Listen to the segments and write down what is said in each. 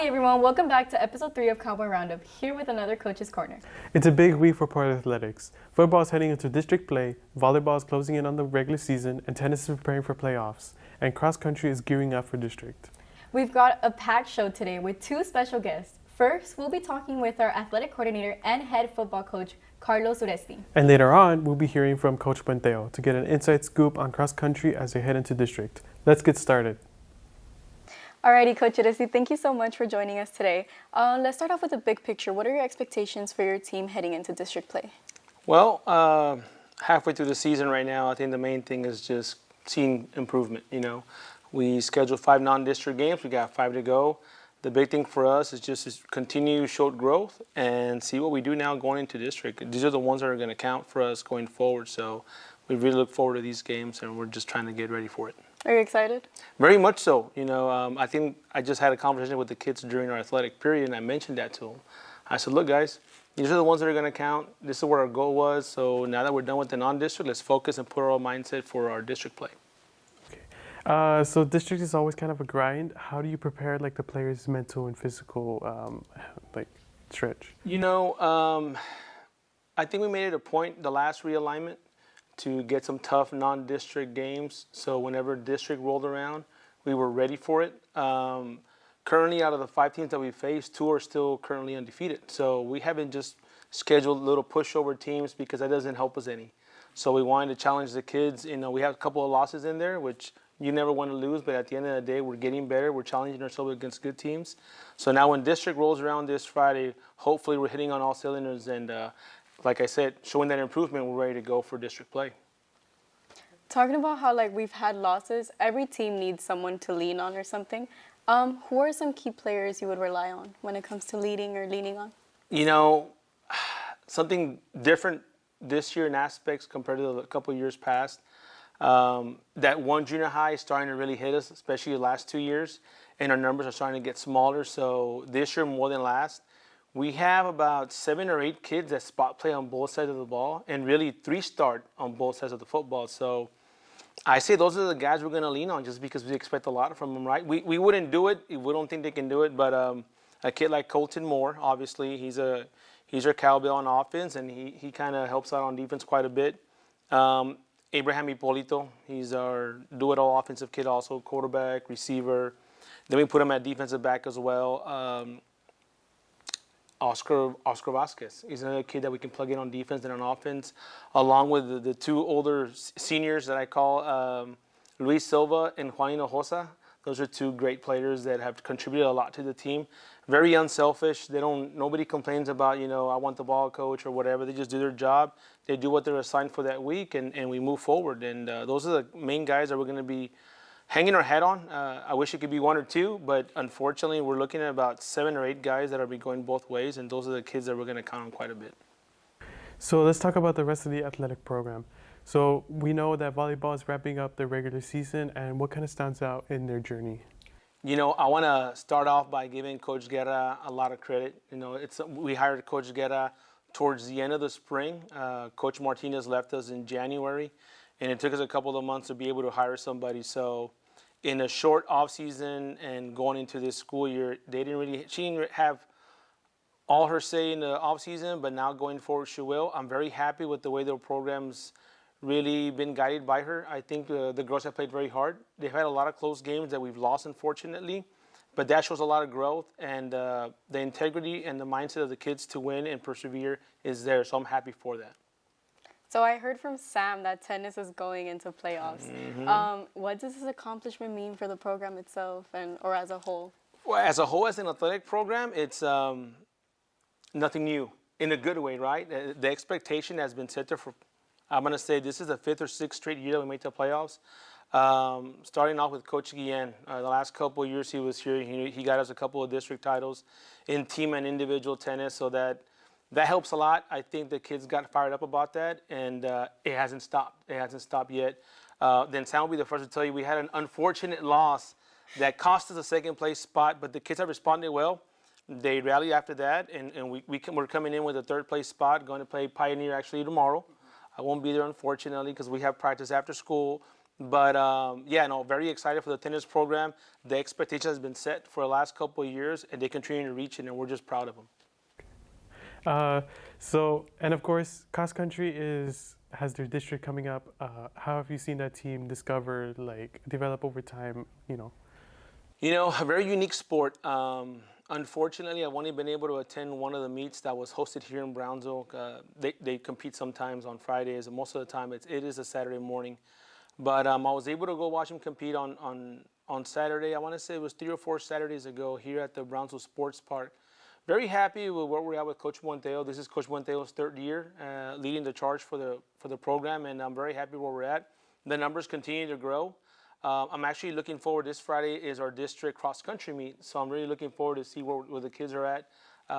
Howdy everyone, welcome back to episode 3 of Cowboy Roundup, here with another Coach's Corner. It's a big week for part athletics. Football is heading into district play, volleyball is closing in on the regular season, and tennis is preparing for playoffs, and cross country is gearing up for district. We've got a packed show today with 2 special guests. First, we'll be talking with our athletic coordinator and head football coach, Carlos Uresti. And later on, we'll be hearing from Coach Buentello to get an inside scoop on cross country as they head into district. Let's get started. Alrighty, Coach Uresti, thank you so much for joining us today. Let's start off with a big picture. What are your expectations for your team heading into district play? Well, halfway through the season right now, I think the main thing is just seeing improvement. We scheduled 5 non-district games. We got 5 to go. The big thing for us is just to continue showed growth and see what we do now going into district. These are the ones that are going to count for us going forward. So we really look forward to these games, and we're just trying to get ready for it. Are you excited? Very much so. I think I just had a conversation with the kids during our athletic period, and I mentioned that to them. I said, look, guys, these are the ones that are going to count. This is what our goal was. So now that we're done with the non-district, let's focus and put our mindset for our district play. Okay. So district is always kind of a grind. How do you prepare the players' mental and physical stretch? I think we made it a point the last realignment to get some tough non-district games. So whenever district rolled around, we were ready for it. Currently, out of the 5 teams that we faced, 2 are still currently undefeated. So we haven't just scheduled little pushover teams because that doesn't help us any. So we wanted to challenge the kids. We have a couple of losses in there, which you never want to lose. But at the end of the day, we're getting better. We're challenging ourselves against good teams. So now when district rolls around this Friday, hopefully we're hitting on all cylinders. And like I said, showing that improvement, we're ready to go for district play. Talking about how we've had losses, every team needs someone to lean on or something. Who are some key players you would rely on when it comes to leading or leaning on? Something different this year in aspects compared to a couple of years past. That one junior high is starting to really hit us, especially the last 2 years, and our numbers are starting to get smaller. So this year more than last, we have about 7 or 8 kids that spot play on both sides of the ball, and really 3 start on both sides of the football. So I say those are the guys we're going to lean on just because we expect a lot from them, right? We wouldn't do it. We don't think they can do it. But a kid like Colton Moore, obviously, he's our cowbell on offense, and he kind of helps out on defense quite a bit. Abraham Hipolito, he's our do-it-all offensive kid also, quarterback, receiver. Then we put him at defensive back as well. Oscar Vasquez. He's another kid that we can plug in on defense and on offense, along with the 2 older seniors that I call Luis Silva and Juanino Hosa. Those are 2 great players that have contributed a lot to the team. Very unselfish. Nobody complains about, I want the ball, coach, or whatever. They just do their job. They do what they're assigned for that week, and we move forward. And those are the main guys that we're going to be hanging our hat on. I wish it could be 1 or 2, but unfortunately, we're looking at about 7 or 8 guys that are going both ways, and those are the kids that we're going to count on quite a bit. So let's talk about the rest of the athletic program. So we know that volleyball is wrapping up their regular season, and what kind of stands out in their journey? I want to start off by giving Coach Guerra a lot of credit. We hired Coach Guerra towards the end of the spring. Coach Martinez left us in January, and it took us a couple of months to be able to hire somebody. So in a short off season and going into this school year, she didn't have all her say in the off season, but now going forward she will. I'm very happy with the way the program's really been guided by her. I think the girls have played very hard. They've had a lot of close games that we've lost, unfortunately, but that shows a lot of growth, and the integrity and the mindset of the kids to win and persevere is there. So I'm happy for that. So I heard from Sam that tennis is going into playoffs. Mm-hmm. What does this accomplishment mean for the program itself or as a whole? Well, as a whole, as an athletic program, it's nothing new in a good way, right? The expectation has been set there for, I'm going to say this is the 5th or 6th straight year that we made the playoffs. Starting off with Coach Guillen. The last couple of years he was here, he got us a couple of district titles in team and individual tennis, so that helps a lot. I think the kids got fired up about that, and it hasn't stopped. It hasn't stopped yet. Then Sam will be the first to tell you we had an unfortunate loss that cost us a 2nd place spot, but the kids have responded well. They rallied after that, and we're coming in with a 3rd place spot, going to play Pioneer actually tomorrow. I won't be there, unfortunately, because we have practice after school. But yeah, no, very excited for the tennis program. The expectation has been set for the last couple of years, and they continue to reach it, and we're just proud of them. And of course, cross country has their district coming up. How have you seen that team discover, like, develop over time? A very unique sport. Unfortunately, I've only been able to attend one of the meets that was hosted here in Brownsville. They compete sometimes on Fridays, and most of the time it is a Saturday morning. But I was able to go watch them compete on Saturday. I want to say it was 3 or 4 Saturdays ago here at the Brownsville Sports Park. Very happy with where we're at with Coach Buentello. This is Coach Buentello's 3rd year leading the charge for the program, and I'm very happy where we're at. The numbers continue to grow. I'm actually looking forward. This Friday is our district cross country meet, so I'm really looking forward to see where the kids are at.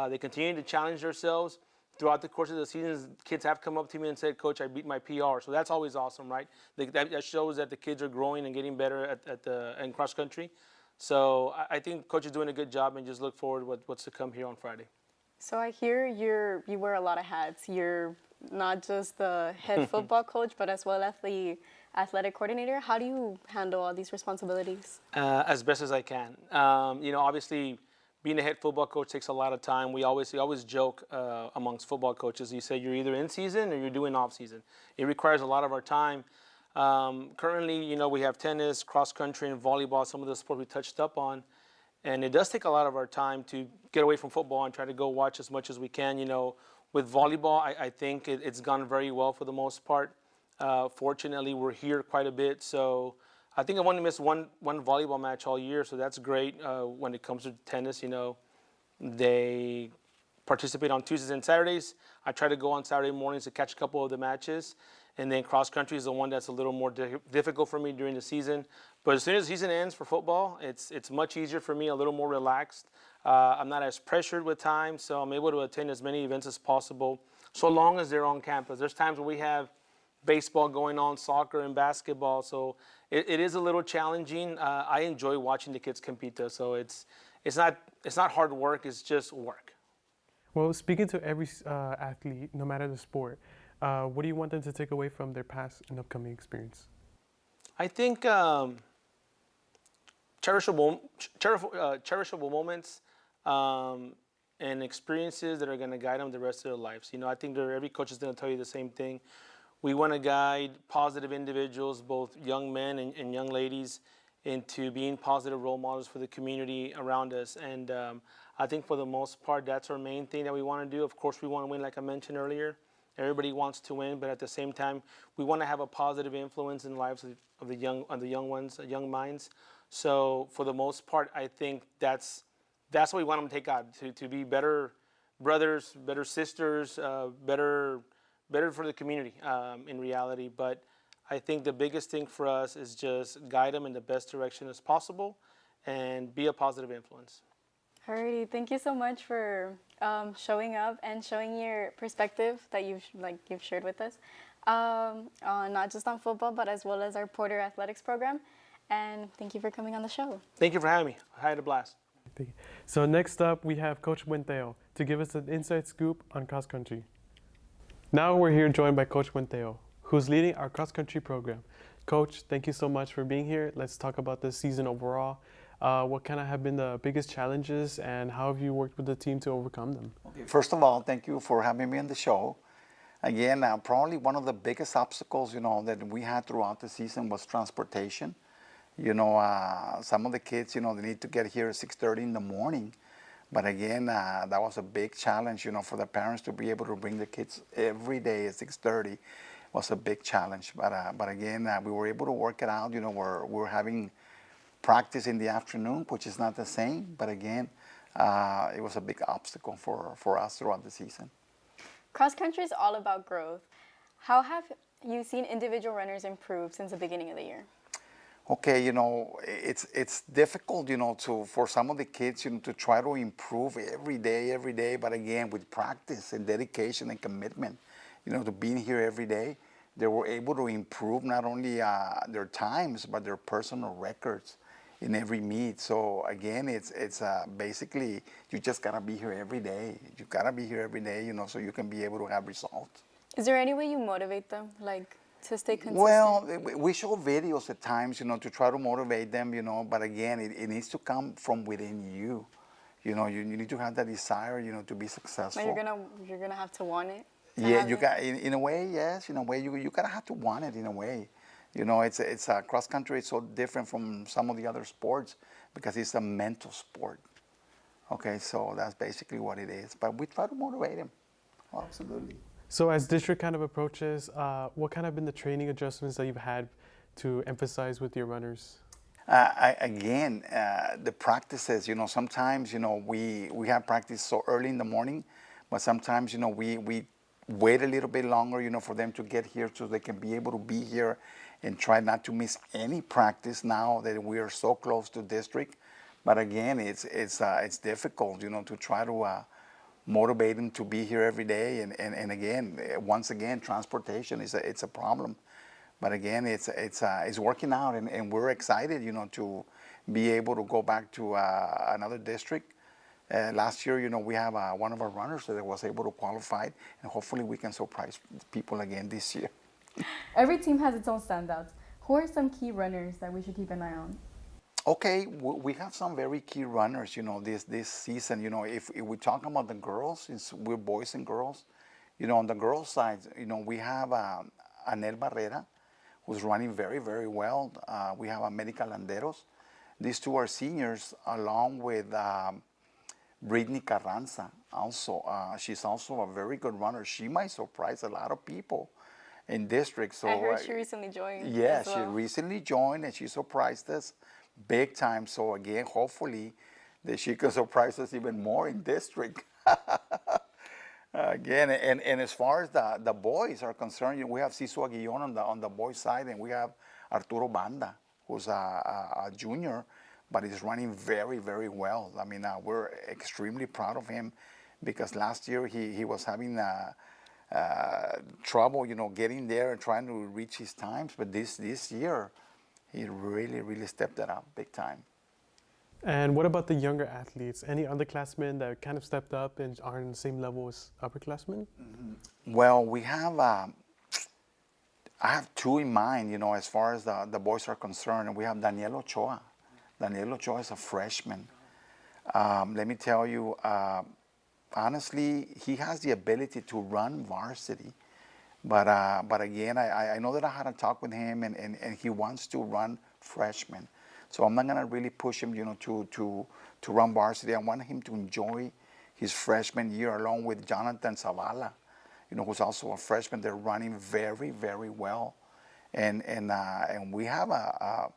They continue to challenge themselves throughout the course of the season. Kids have come up to me and said, "Coach, I beat my PR," so that's always awesome, right? That shows that the kids are growing and getting better in cross country. So I think Coach is doing a good job, and just look forward to what's to come here on Friday. So I hear you wear a lot of hats. You're not just the head football coach, but as well as the athletic coordinator. How do you handle all these responsibilities? As best as I can. Obviously, being a head football coach takes a lot of time. We always joke amongst football coaches. You say you're either in season or you're doing off season. It requires a lot of our time. Currently, we have tennis, cross country, and volleyball. Some of the sports we touched up on. And it does take a lot of our time to get away from football and try to go watch as much as we can. With volleyball, I think it's gone very well for the most part. Fortunately, we're here quite a bit. So I think I've only missed one volleyball match all year. So that's great. When it comes to tennis, they participate on Tuesdays and Saturdays. I try to go on Saturday mornings to catch a couple of the matches. And then cross country is the one that's a little more difficult for me during the season. But as soon as the season ends for football, it's much easier for me, a little more relaxed. I'm not as pressured with time, so I'm able to attend as many events as possible, so long as they're on campus. There's times when we have baseball going on, soccer and basketball, so it is a little challenging. I enjoy watching the kids compete, though, so it's not hard work, it's just work. Well, speaking to every athlete, no matter the sport, what do you want them to take away from their past and upcoming experience? I think cherishable moments and experiences that are going to guide them the rest of their lives. I think every coach is going to tell you the same thing. We want to guide positive individuals, both young men and young ladies, into being positive role models for the community around us. And I think for the most part, that's our main thing that we want to do. Of course, we want to win, like I mentioned earlier. Everybody wants to win, but at the same time, we want to have a positive influence in the lives of the young ones, young minds. So for the most part, I think that's what we want them to take out, to be better brothers, better sisters, better for the community in reality. But I think the biggest thing for us is just guide them in the best direction as possible and be a positive influence. Alrighty, thank you so much for showing up and showing your perspective that you've shared with us, not just on football, but as well as our Porter Athletics program. And thank you for coming on the show. Thank you for having me. I had a blast. So next up, we have Coach Buentello to give us an inside scoop on cross country. Now we're here joined by Coach Buentello, who's leading our cross country program. Coach, thank you so much for being here. Let's talk about this season overall. What kind of have been the biggest challenges, and how have you worked with the team to overcome them? Okay, first of all, thank you for having me on the show. Again, probably one of the biggest obstacles, that we had throughout the season was transportation. Some of the kids, they need to get here at 6:30 in the morning. But again, that was a big challenge, for the parents to be able to bring the kids every day at 6:30 was a big challenge. But again, we were able to work it out. We're having practice in the afternoon, which is not the same. But again, it was a big obstacle for us throughout the season. Cross country is all about growth. How have you seen individual runners improve since the beginning of the year? Okay, it's difficult, for some of the kids, to try to improve every day. But again, with practice and dedication and commitment, to being here every day, they were able to improve not only their times, but their personal records in every meet. So again, it's basically, you just gotta be here every day. So you can be able to have results. Is there any way you motivate them? Like, to stay consistent? Well, we show videos at times, to try to motivate them, but again, it needs to come from within you. You need to have that desire, to be successful. Like you're gonna have to want it. Yeah, you got in a way, yes. In a way, you gotta have to want it. In a way, it's a cross country. It's so different from some of the other sports because it's a mental sport. Okay, so that's basically what it is. But we try to motivate them. Absolutely. So as district kind of approaches, what kind of been the training adjustments that you've had to emphasize with your runners? The practices, sometimes, we have practice so early in the morning, but sometimes, we wait a little bit longer, for them to get here so they can be able to be here and try not to miss any practice now that we are so close to district. But again, it's difficult, to try to motivate them to be here every day. And again, once again, transportation it's a problem. But again, it's working out, and we're excited, to be able to go back to another district. Last year, we have one of our runners that was able to qualify, and hopefully we can surprise people again this year. Every team has its own standouts. Who are some key runners that we should keep an eye on? Okay, we have some very key runners, this season. If we talk about the girls, since we're boys and girls, on the girls' side, we have Anel Barrera, who's running very, very well. We have America Landeros. These two are seniors, along with Brittany Carranza. Also, she's also a very good runner. She might surprise a lot of people in district. So I heard she recently joined. Yeah, as well. she recently joined, and she surprised us big time. So again, hopefully, that she can surprise us even more in district. Again, and as far as the boys are concerned, we have Ciso Aguillon on the boys' side, and we have Arturo Banda, who's a junior, but he's running very, very well. I mean, we're extremely proud of him because last year he was having trouble, getting there and trying to reach his times. But this year, he really, really stepped it up big time. And what about the younger athletes? Any underclassmen that kind of stepped up and are on the same level as upperclassmen? Well, we have, I have two in mind, as far as the boys are concerned. We have Daniel Ochoa. Daniel Ochoa is a freshman. Let me tell you, honestly, he has the ability to run varsity. But again, I know that I had a talk with him, and he wants to run freshman. So I'm not gonna really push him, to run varsity. I want him to enjoy his freshman year along with Jonathan Zavala, who's also a freshman. They're running very, very well, and we have a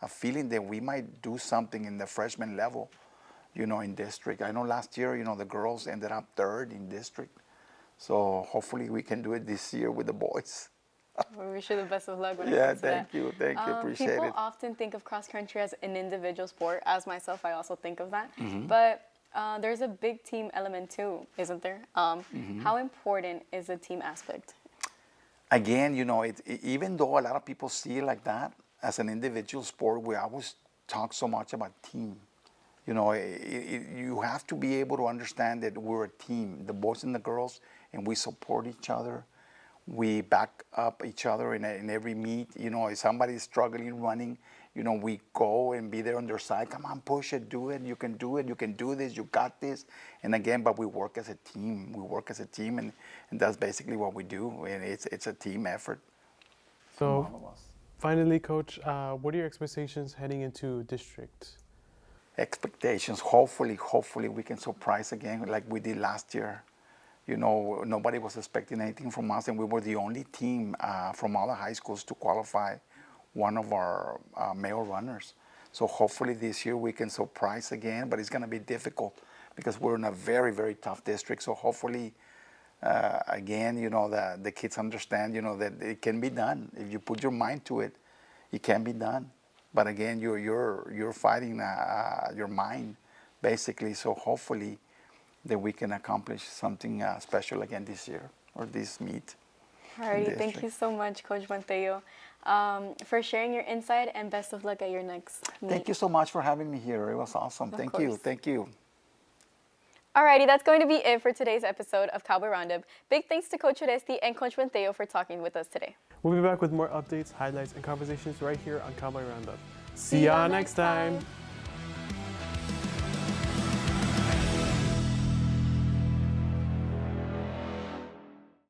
feeling that we might do something in the freshman level, in district. I know last year, the girls ended up third in district. So hopefully we can do it this year with the boys. We wish you the best of luck when it Yeah, comes to that. thank you, appreciate people it. often think of cross country as an individual sport. As myself, I also think of that. Mm-hmm. But there's a big team element too, isn't there? How important is the team aspect? Again, even though a lot of people see it like that, as an individual sport, we always talk so much about team. You have to be able to understand that we're a team, the boys and the girls, and we support each other. We back up each other in every meet. If somebody's struggling running, we go and be there on their side. Come on, push it, do it. You can do it. You can do this. You got this. And again, but we work as a team. We work as a team, and that's basically what we do. And it's a team effort. So, From all of us. finally, Coach, what are your expectations heading into district? Expectations. Hopefully we can surprise again like we did last year. Nobody was expecting anything from us, and we were the only team from all the high schools to qualify one of our male runners. So hopefully this year we can surprise again, but it's going to be difficult because we're in a very, very tough district. So hopefully, again, the kids understand, that it can be done. If you put your mind to it, it can be done. But again, you're fighting your mind, basically. So hopefully that we can accomplish something special again this year or this meet. Alrighty, thank you so much, Coach Buentello, for sharing your insight, and best of luck at your next meet. Thank you so much for having me here. It was awesome. Thank you. course. Thank you. Alrighty, that's going to be it for today's episode of Cowboy Roundup. Big thanks to Coach Uresti and Coach Buentello for talking with us today. We'll be back with more updates, highlights, and conversations right here on Cowboy Roundup. See y'all next time.